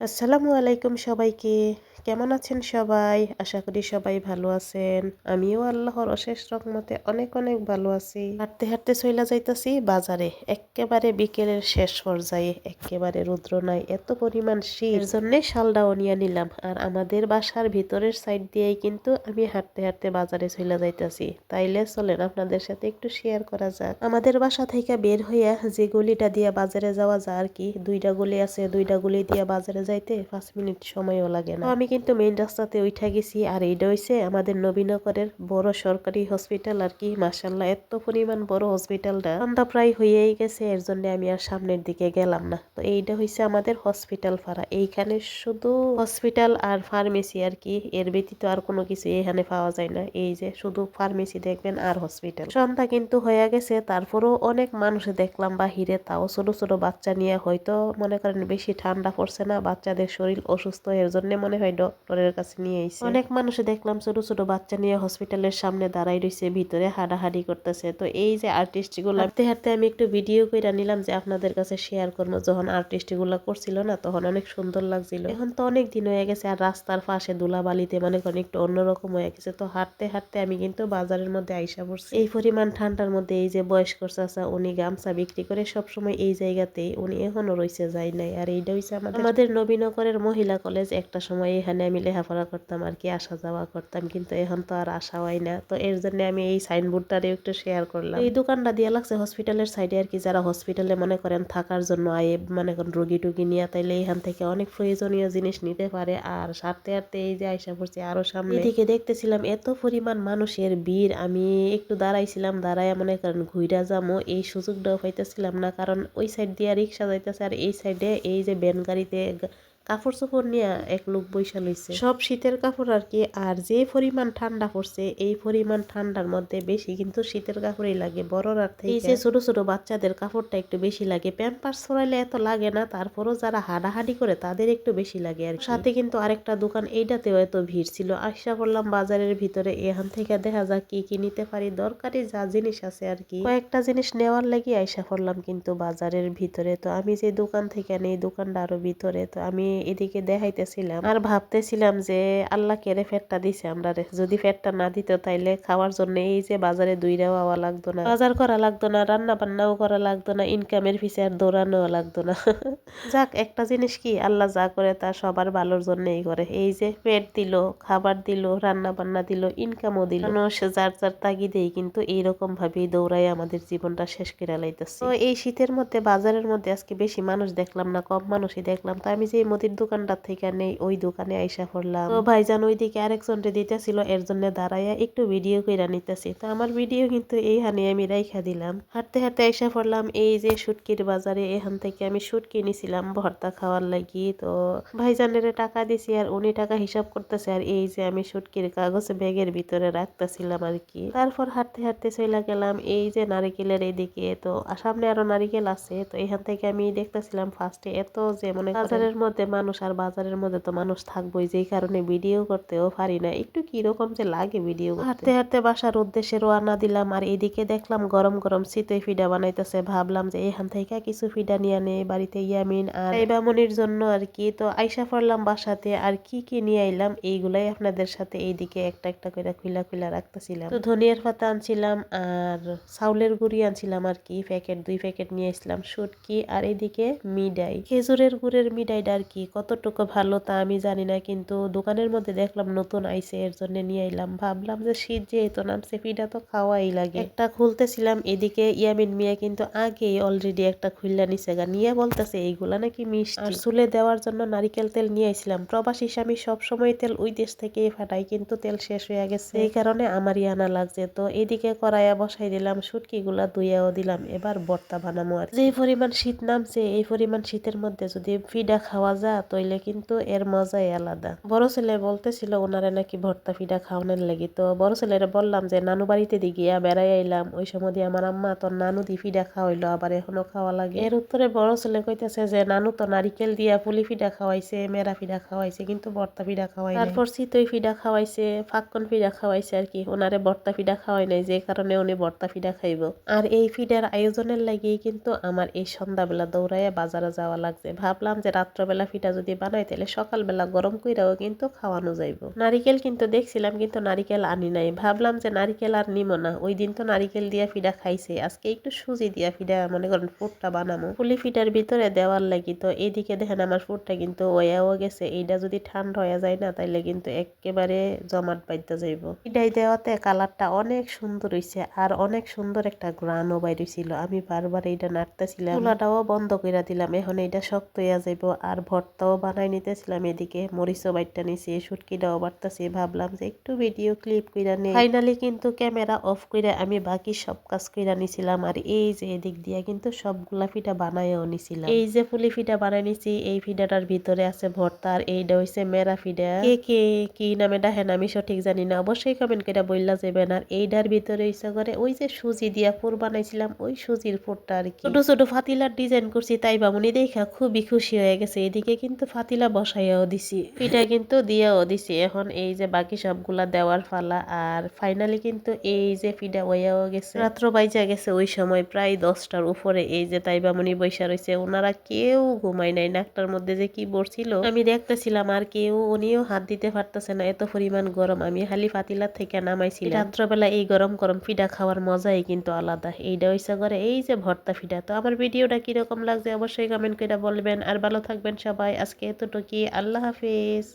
আসসালামু আলাইকুম সবাইকে। কেমন আছেন সবাই? আশা করি সবাই ভালো আছেন। আমিও আল্লাহর অশেষ রহমতে অনেক অনেক ভালো আছি। হাঁটতে হাঁটতে চইলা যাইতাছি বাজারে। এক্কেবারে বিকেলের শেষ পর্যায়ে, এক্কেবারে রৌদ্র নাই, এত পরিমাণ শীত। এর জন্যে শালডাও নিয়ে নিলাম। আর আমাদের বাসার ভিতরের সাইড দিয়েই কিন্তু আমি হাঁটতে হাঁটতে বাজারে চইলা যাইতাছি। তাইলে চলেন আপনাদের সাথে একটু শেয়ার করা যাক। আমাদের বাসা থেকে বের হইয়া যে গলিটা দিয়া বাজারে যাওয়া যায় আর কি, দুইটা গলি আছে, দুইটা গলি দিয়া বাজারে যাইতে 5 মিনিট সময়ও লাগে না। আমি কিন্তু মেইন রাস্তাতে উঠা গেছি। আর এইটা হইছে আমাদের নবীনগরের বড় সরকারি হসপিটাল আর কি। মাশাআল্লাহ, এত পরিমাণ বড় হসপিটালটা। সন্ধ্যা প্রায় হয়েই গেছে, এর জন্য আমি আর সামনের দিকে গেলাম না। তো এইটা হইছে আমাদের হসপিটাল পাড়া। এইখানে শুধু হসপিটাল আর ফার্মেসি আর কি, এর ব্যতীত আর কোনো কিছু এখানে পাওয়া যায় না। এই যে শুধু ফার্মেসি দেখবেন আর হসপিটাল। সন্ধ্যা কিন্তু হয়ে গেছে, তারপরও অনেক মানুষ দেখলাম বাহিরে, তাও ছোট ছোট বাচ্চা নিয়ে। হয়তো মনে করেন বেশি ঠান্ডা পড়ছে না, বাচ্চাদের শরীর অসুস্থ, এর জন্য মনে হয় ডক্টরের কাছে নিয়ে আইছে। অনেক মানুষ দেখলাম ছোট ছোট বাচ্চা নিয়ে হসপিটালের সামনে দাঁড়াই রয়েছে, ভিতরে হাঁটাহাঁটি করতেছে। তো এই যে আর্টিস্ট গুলো হাঁটতে হাঁটতে আমি একটু ভিডিও করে নিলাম যে আপনাদের কাছে শেয়ার করবো। যখন আর্টিস্ট গুলা করছিল না, তখন অনেক সুন্দর লাগছিল। এখন তো অনেক দিন হয়ে গেছে, আর রাস্তার পাশে ধুলাবালিতে মনে করেন একটু অন্যরকম হয়ে গেছে। তো হাঁটতে হাঁটতে আমি কিন্তু বাজারের মধ্যে আইসা পড়ছি। এই পরিমাণ ঠান্ডার মধ্যে এই যে বয়স্ক চাচা, উনি গামছা বিক্রি করে সবসময় এই জায়গাতেই, উনি এখনো রয়েছে, যায় নাই। আর এইটা হইছে আমাদের নবীনগরের মহিলা কলেজ। একটা সময় এখানে আমি লেখাপড়া করতাম আর কি, আসা যাওয়া করতাম, কিন্তু এখন তো আর আসা হয় না। তো এর জন্য আমি এই সাইনবোর্ডটারে একটু শেয়ার করলাম। এই দোকানটা দিয়ে লাগছে হসপিটালের সাইডে আর কি। যারা হসপিটালে মনে করেন থাকার জন্য আয়ে, মনে করেন রোগী টুগী নিয়ে, তাইলে এখান থেকে অনেক প্রয়োজনীয় জিনিস নিতে পারে। আর সারতে হাঁটতে এই যে আইসা পড়ছি আরো সামনে। এদিকে দেখতেছিলাম এত পরিমাণ মানুষের ভিড়, আমি একটু দাঁড়াইছিলাম, দাঁড়ায় মনে করেন ঘুইরা যাবো, এই সুযোগটাও পাইতেছিলাম না। কারণ ওই সাইড দিয়ে রিক্সা যাইতেছে, আর এই সাইডে এই যে ভ্যান গাড়িতে কাপড় চোপড় নিয়ে এক লোক বৈশা লইছে, সব শীতের কাপড় আর কি। আর যে পরিমাণ ঠান্ডা পড়ছে, এই পরিমাণ ঠান্ডার মধ্যে বেশি কিন্তু শীতের কাপড়ই লাগে বড়রার থেকে। এই যে ছোট ছোট বাচ্চাদের কাপড়টা একটু বেশি লাগে, প্যাম্পার্স ছড়াইলে এত লাগে না, তারপরও যারা হাঁটাহাঁটি করে তাদের একটু বেশি লাগে আর সাথে কিন্তু আরেকটা দোকান, এইটাতেও এত ভিড় ছিল। আশা করলাম বাজারের ভিতরে, এখান থেকে দেখা যাক কি কি নিতে পারি, দরকারি যা জিনিস আছে আর কি, কয়েকটা জিনিস নেওয়ার লাগি আইসা করলাম কিন্তু বাজারের ভিতরে। তো আমি যে দোকান থেকে নেই, দোকানটা আরো ভিতরে। তো আমি এদিকে দেখাইতেছিলাম আর ভাবতেছিলাম যে আল্লাহ কেড়ে ফেরটা দিছে আমরা রে, যদি ফেরটা না দিত তাইলে খাওয়ার জন্য এই যে বাজারে দৌড়াও আওয়া লাগতো না, বাজার করা লাগতো না, রান্না বান্নাও করা লাগতো না, ইনকামের পিছে আর দৌড়ানো লাগতো না। যাক, একটা জিনিস কি, আল্লাহ যা করে তা সবার ভালোর জন্যই করে। এই যে পেট দিল, খাবার দিল, রান্না বান্না দিল, ইনকামও দিল। মানুষ যার যার তাগিদেই কিন্তু এইরকম ভাবেই দৌড়াই আমাদের জীবনটা শেষ করে লাইতেছে। তো এই শীতের মধ্যে বাজারের মধ্যে আজকে বেশি মানুষ দেখলাম না, কম মানুষই দেখলাম। তো আমি যে মুদির দোকানটার থেকে নেই, ওই দোকানে আইসা পড়লাম। তো ভাইজান ওইদিকে আরেকজনকে দিতেছিল, এর জন্য দাঁড়াইয়া একটু ভিডিও কইরা নিতেছি। তো আমার ভিডিও কিন্তু এইখানে আমি রাইখা দিলাম। হাঁটতে হাঁটতে আইসা পড়লাম এই যে শুটকির বাজারে। এখান থেকে আমি শুটকি নিছিলাম ভর্তা খাওয়ার লাগি। তো ভাইজানের টাকা দিছি, আর উনি টাকা হিসাব করতেছে, আর এই যে আমি শুটকির কাগজ ব্যাগের ভিতরে রাখতেছিলাম আর কি। তারপর হাঁটতে হাঁটতে চলে গেলাম এই যে নারিকেলের এইদিকে। তো সামনে আরো নারিকেল আছে। তো এখান থেকে আমি দেখতেছিলাম ফার্স্টে এত যে মনে বাজারের মধ্যে মানুষ, আর বাজারের মধ্যে তো মানুষ থাকবোই, যেই কারণে ভিডিও করতেও পারি না, একটু কিরকম যে লাগে ভিডিও। হাঁটতে হাঁটতে বাসার উদ্দেশ্যে রওনা দিলাম। আর এদিকে দেখলাম গরম গরম চিতই ফিডা বানাইতেছে। ভাবলাম যে এখান থেকে কিছু ফিডা নিয়ে নে বাড়িতে, ইয়ামিন আর বামনির জন্য আর কি। তো আইসা পড়লাম বাসাতে, আর কি কি নিয়ে আইলাম এইগুলাই আপনাদের সাথে এইদিকে একটা একটা করে খুলা খুলা রাখতেছিলাম। তো ধনিয়ার পাতা আনছিলাম, আর চাউলের গুঁড়ি আনছিলাম আর কি, প্যাকেট 2 প্যাকেট নিয়ে আসলাম, শুটকি, আর এদিকে মিডাই, খেজুরের গুড়ের মিডাইটা আর কি কতটুকু ভালো তা আমি জানি না, কিন্তু দোকানের মধ্যে দেখলাম নতুন আইছে, এর জন্য নিয়ে আইলাম। ভাবলাম যে শীত যেহেতু নামছে, পিঠা তো খাওয়াই লাগে। একটা খুলতেছিলাম, এদিকে ইয়ামিন মিয়া কিন্তু আগেই অলরেডি একটা খুললা নিছে গা, নিয়ে বলতেছে এইগুলা নাকি মিষ্টি। আর চুলে দেওয়ার জন্য নারিকেল তেল নিয়ে আইছিলাম। প্রবাসী স্বামী সবসময় তেল ওই দেশ থেকে ফাটাই, কিন্তু তেল শেষ হয়ে গেছে, এই কারণে আমারই আনা লাগছে। তো এদিকে কড়াইয়া বসাই দিলাম, শুটকি গুলা ধুইয়াও দিলাম, এবার ভর্তা বানামো। আর যে পরিমাণ শীত নামছে, এই পরিমাণ শীতের মধ্যে যদি ফিডা খাওয়া যায় তাইলে কিন্তু এর মজাই আলাদা। বড় ছেলে বলতেছিল ওনারে নাকি ভর্তা ফিডা খাওয়ানোর লাগি। তো বড় ছেলেরা বললাম যে নানু বাড়িতে দি গিয়া বেড়াই আইলাম, ওই সময় দিয়ে আমার আম্মা তোর নানু দি ফিডা খাওয়াইলো, আবার এখনো খাওয়া লাগে। এর উত্তরে বড় ছেলে কইতেছে যে নানু তো নারিকেল দিয়া পুলি ফিডা খাওয়াইছে, মেরা ফিডা খাওয়াইছে, কিন্তু ভর্তা ফিডা খাওয়াই নাই। তারপর চিতই ফিডা খাওয়াইছে, ফাক্কন ফিডা খাওয়াইছে আর কি, ওনারে ভর্তা ফিডা খাওয়াই নাই, যে কারণে উনি ভর্তা ফিডা খাইব। আর এই ফিডার আয়োজনের লাগিয়েই কিন্তু আমার এই সন্ধ্যাবেলা দৌড়াইয়া বাজারে যাওয়া লাগছে। ভাবলাম যে রাত্রবেলা ফিডা পিঠা যদি বানাই তাহলে সকালবেলা গরম কইরাও কিন্তু খাওয়ানো যাইব। নারিকেল কিন্তু দেখছিলাম কিন্তু নারিকেল আনি নাই, ভাবলাম যে নারিকেল আর নিমো না, ওই দিন তো নারিকেল দিয়া ফিডা খাইছে, আজকে একটু সুজি দিয়া ফিডা মনে করেন ফুটটা বানামো পুলি ফিটার ভিতরে দেওয়ার লাগি। তো এইদিকে দেখেন আমার ফুটটা কিন্তু ওয়াও গেছে, এইটা যদি ঠান্ডা হয়ে যায় না তাইলে কিন্তু একেবারে জমাট বাইতে যাইব। এটাই দেওয়াতে কালারটা অনেক সুন্দর হইছে আর অনেক সুন্দর একটা গ্রানও বাইরেছিল। আমি বারবার এইটা নাড়তেছিলাম, চুলাটাও বন্ধ করে দিলাম, এখন এইটা শক্ত হইয়া যাইব। আর ভর্তাও বানাই নিতেছিলাম, এদিকে মরিচও বাইটটা নিছি, শুটকিটাও বাড়তেছি, ভাবলাম যে একটু ভিডিও ক্লিপ কইরা নেই। ফাইনালি কিন্তু ক্যামেরা অফ করে আমি বাকি সব কাজ কইরা নিছিলাম। আর এই যে এদিক দিয়া কিন্তু সবগুলা ফিটা বানাইও নিছিলাম। এই যে পুলি ফিটা বানাই নিছি, এই ফিডাটার ভিতরে আছে ভর্তা, আর এইটা হইছে মেরা ফিডা। কে কে কি নামে ডাকেন আমি সঠিক জানি না, অবশ্যই কমেন্ট করে বললা যাবেন। আর এইটার ভিতরে ইচ্ছা করে ওই যে সুজি দিয়া পুর বানাইছিলাম, ওই সুজির পুরটা আর কি ছোট ছোট ফাতিলার ডিজাইন করছি, তাই বামুনি দেখা খুবই খুশি হয়ে গেছে। এদিকে কিন্তু ফাতিলা বসাইয়াও দিছি, পিঠা কিন্তু দিয়েও দিছি। এখন এই যে বাকি সবগুলা দেওয়ার ফালা। আর ফাইনালি কিন্তু এই যে ফিডা হইয়াও গেছে, রাত্র বাইজা গেছে ওই সময় প্রায় 10টার উপরে। এই যে তাই বামুনি বৈশা রয়েছে, ওনারা কেউ ঘুমায় নাই, নাকটার মধ্যে যে কি পড়ছিল আমি দেখতেছিলাম। আর কেউ উনিও হাত দিতে পারতেছে না, এত পরিমাণ গরম। আমি খালি ফাতিলা থেকে নামাইছিলাম। রাত্রবেলা এই গরম গরম ফিডা খাওয়ার মজাই কিন্তু আলাদা। এইটা হইছে করে এই যে ভর্তা ফিডা। তো আমার ভিডিওটা কিরকম লাগছে অবশ্যই কমেন্ট করে বলবেন। আর ভালো থাকবেন সবাই, আজকে এতটুকুই, আল্লাহ হাফিজ।